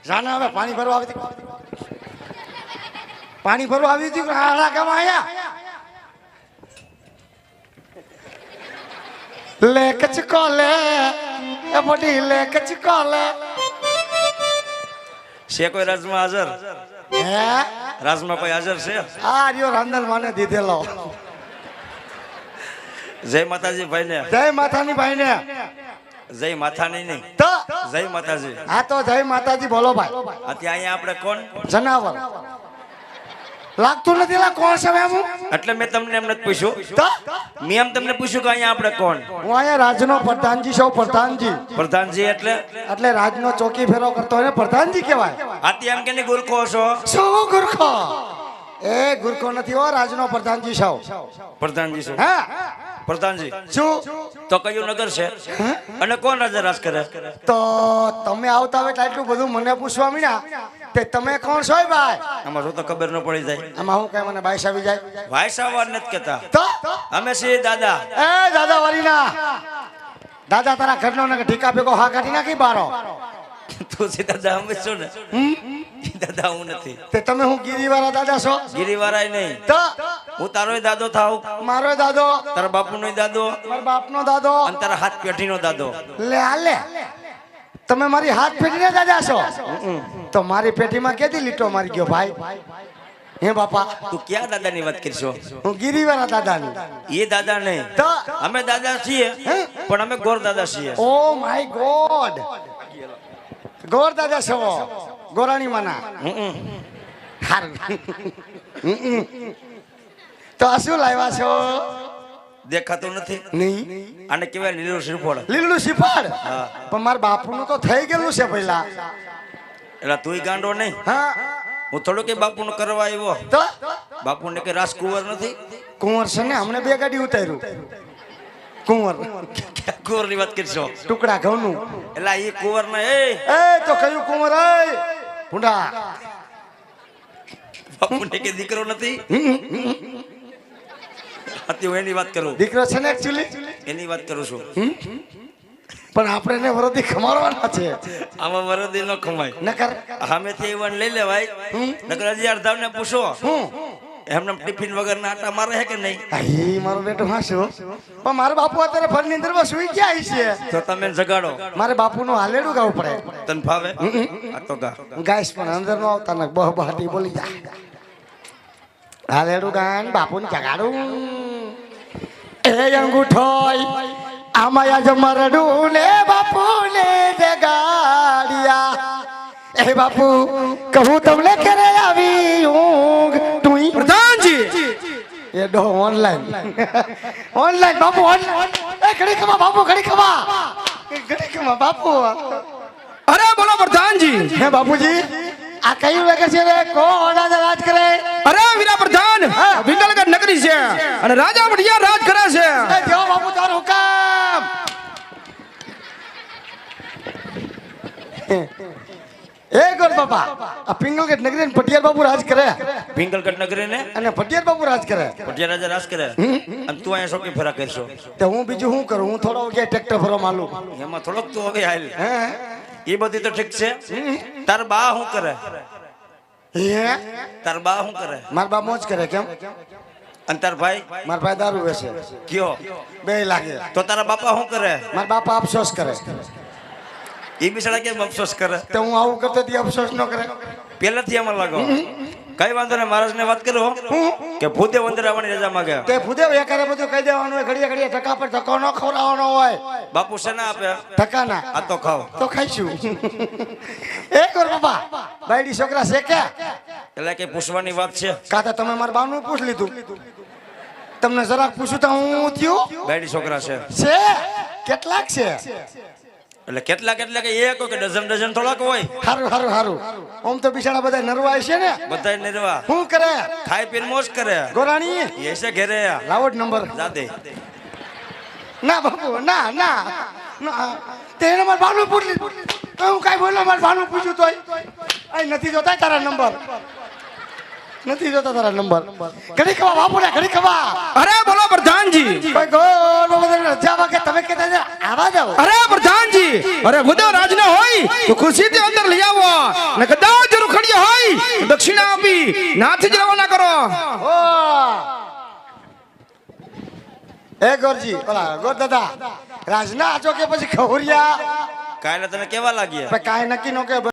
જાને હવે પાણી ભરવા આવી હતી પાણી ભરવા આવી હતી હાડા કેમ આયા લે કચકો લે એ મોટી લે કચકો લે છે કોઈ રાજમાં હાજર હે રાજમાં કોઈ હાજર છે આ રહ્યો રાંદલ માને દીધેલો જય માતાજી ભાઈ ને જય માતાની ભાઈ ને જય માથાની નહીં તો જય માતાજી હા તો જય માતાજી બોલો ભાઈ અત્યારે અહીંયા આપણે કોણ જનાવર લાગતું નથી લા કોણ છે હું એટલે મેં તમને એમ નથી પૂછ્યું તો મેં એમ તમને પૂછ્યું કે અહીંયા આપણે કોણ હું અહીંયા રાજનો પ્રધાનજી છું પ્રધાનજી પ્રધાનજી એટલે એટલે રાજનો ચોકી ફેરો કરતો હોય ને પ્રધાનજી કહેવાય આથી એમ કે નહીં ગુરખો છો શું ગુરખો એ ગુરખો નથી હો રાજનો પ્રધાનજી છું પ્રધાનજી છો હા પ્રધાનજી શું તો કયું નગર છે અને કોણ રાજા રાજ કરે તો તમે આવતા હોય એટલું બધું મને પૂછવા મીના તે તમે કોણ છો ભાઈ આમાં જો તો ખબર ન પડી જાય આમાં હું કઈ મને બાઈસ આવી જાય ભાઈ સાહેબ નથી કહેતા તો અમે છીએ દાદા એ દાદા વાલીના દાદા તારા ઘરનો ને ઠીકા ભેગો હા કાઢી નાખી બારો તું છે દાદા અમે છો ને દાદા હું નથી તે તમે હું ગીરીવાળા દાદા છો ગિરિવારાય નહીં તો હું તારોય દાદો થાવ મારો દાદો તારા બાપુનો દાદો મારા બાપનો દાદો અને તારા હાથ પેઢીનો દાદો લે હાલે તમે મારી હાથ પેઢીના દાદા છો તો મારી પેઢીમાં કેદી લીટો મારી ગયો ભાઈ હે બાપા તું ક્યાં દાદાની વાત કરશો હું ગીરીવાળા દાદાની એ દાદા નહીં તો અમે દાદા છીએ પણ અમે ગોર દાદા છીએ ઓ માય ગોડ ગોર દાદા છો ગોરાણી માના હારું તો આ શું લાવ્યા છો દેખાતું નથી નહીં આને કહેવાય લીલું શ્રીફળ લીલું શિફાડ પણ મારા બાપુનું તો થઈ ગયેલું છે પહેલા એટલે તુંય ગાંડો નહીં હા હું થોડું કે બાપુનું કરવા આવ્યો તો બાપુને કે રાજકુંવર નથી કુંવર છે ને હમણે બે ગાડી ઉતાર્યું કુંવર કુંવરની વાત કરશો ટુકડા ઘઉંનું એટલે એ કુંવર ને એ એ તો કયું કુંવર એ ભૂંડા બાપુને કે દીકરો નથી અત્યારે હું એની વાત કરું દીકરો છે ને એકચ્યુઅલી એની વાત કરું છું પણ આપણે એને વરદી ખમાડવાના છે આમાં વરદી ન ખમાય નકર સામેથી એવન લઈ લેવાય નકર હજી અડધાવ ને પૂછો હું એમને ટિફિન વગર ના આટા મારે હે કે નહીં અહીં મારો બેટો હાંસો પણ મારા બાપુ અત્યારે ફળની અંદરમાં સુઈ ગયા છે તો તમે જગાડો મારે બાપુનું હાલેડું ગાવું પડે તને ફાવે આ તો ગા ગાઈસ પણ અંદર નો આવતા ને બહ બહાટી બોલી જા હાલેડું ગાન બાપુને જગાડું એ અંગૂઠોય આમાયા જ મરડું ને બાપુને જગાડ્યા એ બાપુ કહું તમને કરે આવી ઊંઘ તું પ્રધાનજી એ ડો ઓનલાઈન બાપુ ઓનલાઈન એ ઘડી ખમા બાપુ ઘડી ખમા બાપુ અરે બોલો પ્રધાનજી હે બાપુજી આ કયું લાગે છે રે કોણ રાજ કરે અરે વીરા પ્રધાન વિંડલગઢ નગરી છે અને રાજા બઢિયા રાજ કરે છે એ જો બાપુ તારું હુકમ એ ગોર બાપા આ પિંગલગઢ નગરી ને પટિયાર બાપુ રાજ કરે પિંગલગઢ નગરી ને અને પટિયાર બાપુ રાજ કરે પટિયા રાજા રાજ કરે અને તું અહીંયા શોકી ફેરા કરશો તો હું બીજું શું કરું હું થોડો કે ટ્રેક્ટર ફરવા માલું એમાં થોડોક તું હવે હાલ હે એ બધી તો ઠીક છે તાર બા શું કરે હે તાર બા શું કરે માર બા મોજ કરે કેમ અને તાર ભાઈ માર ભાઈ દારૂ વેચે કયો બે લાગે તો તારા બાપા શું કરે માર બાપા અફસોસ કરે એ બિચારા કેમ અફસોસ કરે તો હું આવું કરતો તે અફસોસ ન કરે પહેલેથી એમાં લાગો કઈ વાંધો નહીં મહારાજ ને વાત કરો કે ભૂદેવ અંદર આવવાની રજા માંગે તે ભૂદેવ એકારે બધું કહી દેવાનું હોય ઘડીએ ઘડીએ ટકા પર ધક્કો ન ખવડાવવાનો હોય બાપુ શેના આપે ટકાના આ તો ખાવ તો ખાઈશું એ કર બાપા બાયડી છોકરા છે કે એટલે કે પૂછવાની વાત છે કાતા તમે મારા બાનું પૂછ લીધું તમને જરાક પૂછું તો હું થયું બેડી છોકરા છે છે કેટલાક છે એટલે કેટલાક એટલે કે એક કે ડઝન થોડાક હોય હારું હારું હારું ઓમ તો બિચારા બધા નરવા છે ને બધાય નિર્વા શું કરે ખાઈ પીને મોજ કરે ગોરાણી એ છે ઘેરે લાવોડ નંબર જાદે ના બાપુ ના ના ના તેને મારા બાનું પૂછ લીધું તો હું કાંઈ બોલો મારા બાનું પૂછ્યું તોય અહીં નથી જોતા તારા નંબર નથી જોતા તારા નંબર ઘડી ખવા બાપુ ને ઘડી ખવા અરે બોલો પ્રધાનજી કોઈ ગોળ બધા રજા વાગે તમે કહેતા આવા જાવ અરે પ્રધાનજી અરે ભૂદેવ રાજ ને હોય તો ખુશીથી અંદર લઈ આવો અને કદાચ રૂખડીએ હોય તો દક્ષિણા આપી નાથી જ રવાના કરો. ઓ એ ગોરજી ઓલા ગોર દાદા રાજના આચો કે પછી ખવરિયા કાલે તને કેવા લાગ્યા કાંઈ નક્કી નો કે